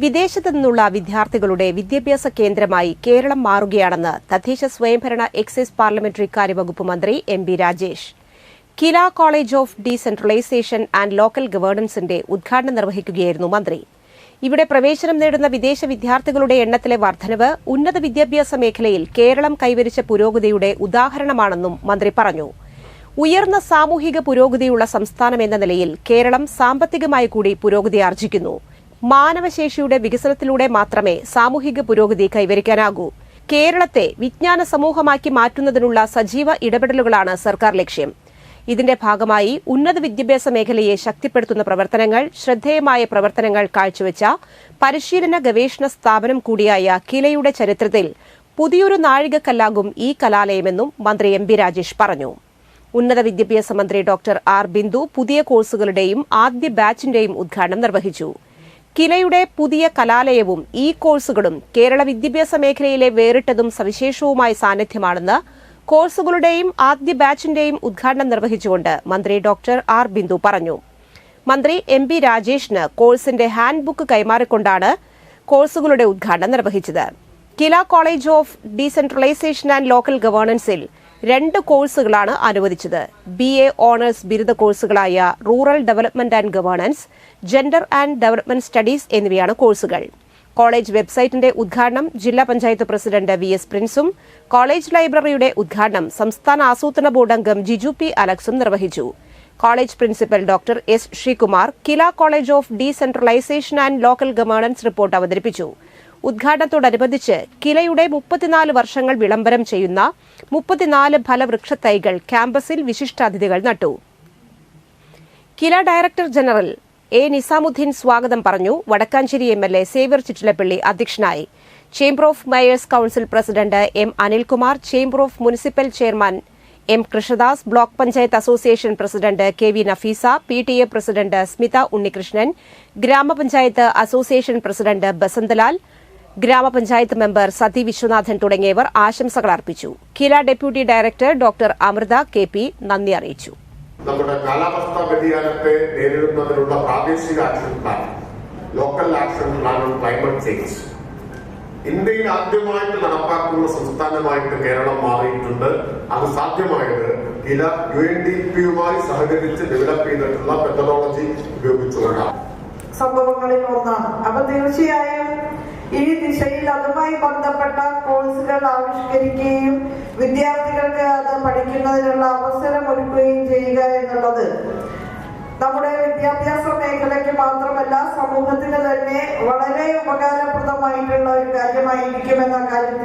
വിദേശത്തു നിന്നുള്ള വിദ്യാർത്ഥികളുടെ വിദ്യാഭ്യാസ കേന്ദ്രമായി കേരളം മാറുകയാണെന്ന് തദ്ദേശ സ്വയംഭരണ എക്സൈസ് പാർലമെന്ററി കാര്യവകുപ്പ് മന്ത്രി M B. Rajesh. Kila college of decentralisation and local ഗവേണൻസിന്റെ ഉദ്ഘാടനം നിർവഹിക്കുകയായിരുന്നു മന്ത്രി. ഇവിടെ പ്രവേശനം നേടുന്ന വിദേശ വിദ്യാർത്ഥികളുടെ എണ്ണത്തിലെ വർധനവ് ഉന്നത വിദ്യാഭ്യാസ മേഖലയിൽ കേരളം കൈവരിച്ച പുരോഗതിയുടെ ഉദാഹരണമാണെന്നും മന്ത്രി പറഞ്ഞു. ഉയർന്ന സാമൂഹിക പുരോഗതിയുള്ള സംസ്ഥാനമെന്ന നിലയിൽ കേരളം സാമ്പത്തികമായി കൂടി പുരോഗതി ആർജിക്കുന്നു. മാനവശേഷിയുടെ വികസനത്തിലൂടെ മാത്രമേ സാമൂഹിക പുരോഗതി കൈവരിക്കാനാകൂ. കേരളത്തെ വിജ്ഞാന സമൂഹമാക്കി മാറ്റുന്നതിനുള്ള സജീവ ഇടപെടലുകളാണ് സർക്കാർ ലക്ഷ്യം. ഇതിന്റെ ഭാഗമായി ഉന്നത വിദ്യാഭ്യാസ മേഖലയെ ശക്തിപ്പെടുത്തുന്ന പ്രവർത്തനങ്ങൾ, ശ്രദ്ധേയമായ പ്രവർത്തനങ്ങൾ കാഴ്ചവെച്ച പരിശീലന ഗവേഷണ സ്ഥാപനം കൂടിയായ കിലയുടെ ചരിത്രത്തിൽ പുതിയൊരു നാഴികക്കല്ലാകും ഈ കലാലയമെന്നും മന്ത്രി എം.ബി. രാജേഷ് പറഞ്ഞു. ഉന്നത വിദ്യാഭ്യാസ മന്ത്രി ഡോക്ടർ ആർ ബിന്ദു പുതിയ കോഴ്സുകളുടെയും ആദ്യ ബാച്ചിന്റെയും ഉദ്ഘാടനം നിർവഹിച്ചു. കിലയുടെ പുതിയ കലാലയവും ഈ കോഴ്സുകളും കേരള വിദ്യാഭ്യാസ മേഖലയിലെ വേറിട്ടതും സവിശേഷവുമായ സാന്നിധ്യമാണെന്ന് കോഴ്സുകളുടെയും ആദ്യ ബാച്ചിന്റെയും ഉദ്ഘാടനം നിർവഹിച്ചുകൊണ്ട് മന്ത്രി ഡോക്ടർ ആർ ബിന്ദു പറഞ്ഞു. മന്ത്രി എം.ബി. രാജേഷിന് കോഴ്സിന്റെ ഹാൻഡ് ബുക്ക് കൈമാറിക്കൊണ്ടാണ് കോഴ്സുകളുടെ ഉദ്ഘാടനം നിർവഹിച്ചത്. Kila college of decentralisation and local ഗവേണൻസിൽ 2 കോഴ്സുകളാണ് അനുവദിച്ചത്. BA ഓണേഴ്സ് ബിരുദ കോഴ്സുകളായ rural development and governance, gender and development studies എന്നിവയാണ് കോഴ്സുകൾ. കോളേജ് വെബ്സൈറ്റിന്റെ ഉദ്ഘാടനം ജില്ലാ പഞ്ചായത്ത് പ്രസിഡന്റ് VS പ്രിൻസും കോളേജ് ലൈബ്രറിയുടെ ഉദ്ഘാടനം സംസ്ഥാന ആസൂത്രണ ബോർഡ് അംഗം ജിജു P. അലക്സും നിർവഹിച്ചു. College principal doctor S. Sreekumar KILA college of decentralisation and local governance report അവതരിപ്പിച്ചു. ഉദ്ഘാടനത്തോടനുബന്ധിച്ച് കിലയുടെ 34 വർഷങ്ങൾ വിളംബരം ചെയ്യുന്ന 34 ഫലവൃക്ഷ തൈകൾ ക്യാമ്പസിൽ വിശിഷ്ടാതിഥികൾ നട്ടു. Kila director general A. Nizamuddin സ്വാഗതം പറഞ്ഞു. വടക്കാഞ്ചേരി MLA സേവ്യർ ചിറ്റിലപ്പള്ളി അധ്യക്ഷനായി. Chamber of mayors council president M. Anilkumar, chamber of municipal chairman M. Krishnadas, block panchayat association president KV Nafeesa, PTA president Smitha Unnikrishnan, ഗ്രാമപഞ്ചായത്ത് അസോസിയേഷൻ പ്രസിഡന്റ് ബസന്തലാൽ, ഗ്രാമപഞ്ചായത്ത് മെമ്പർ സതി വിശ്വനാഥൻ തുടങ്ങിയവർ ആശംസകൾ അർപ്പിച്ചു. Kila deputy director doctor Amritha KP നന്ദി അറിയിച്ചു. നമ്മുടെ കാലാവസ്ഥാ വ്യതിയാനത്തെ നേരിടുന്നതിനുള്ള പ്രാദേശിക action plan, local action plan on climate change ഇന്ത്യയിൽ ആദ്യമായിട്ട് നടപ്പാക്കുന്ന സംസ്ഥാനമായിട്ട് കേരളം മാറിയിട്ടുണ്ട്. അത് സാധ്യമായത് കില UNDP-യുമായി സഹകരിച്ച് ഡെവലപ്പ് ചെയ്തിട്ടുള്ള മെത്തഡോളജി ഉപയോഗിച്ചുകൊണ്ടാണ്. സംഭവങ്ങളിൽ ഒന്നാണ്. അപ്പൊ തീർച്ചയായും ഈ ദിശയിൽ അതുമായി ബന്ധപ്പെട്ട കോഴ്സുകൾ ആവിഷ്കരിക്കുകയും വിദ്യാർത്ഥികൾക്ക് അത് പഠിക്കുന്നതിനുള്ള അവസരം ഒരുക്കുകയും ചെയ്യുക എന്നുള്ളത് നമ്മുടെ വിദ്യാഭ്യാസ മേഖലയ്ക്ക് മാത്രമല്ല സമൂഹത്തിന് തന്നെ വളരെ ഉപകാരപ്രദമായിട്ടുള്ള ഒരു കാര്യമായിരിക്കുമെന്ന കാര്യത്തിൽ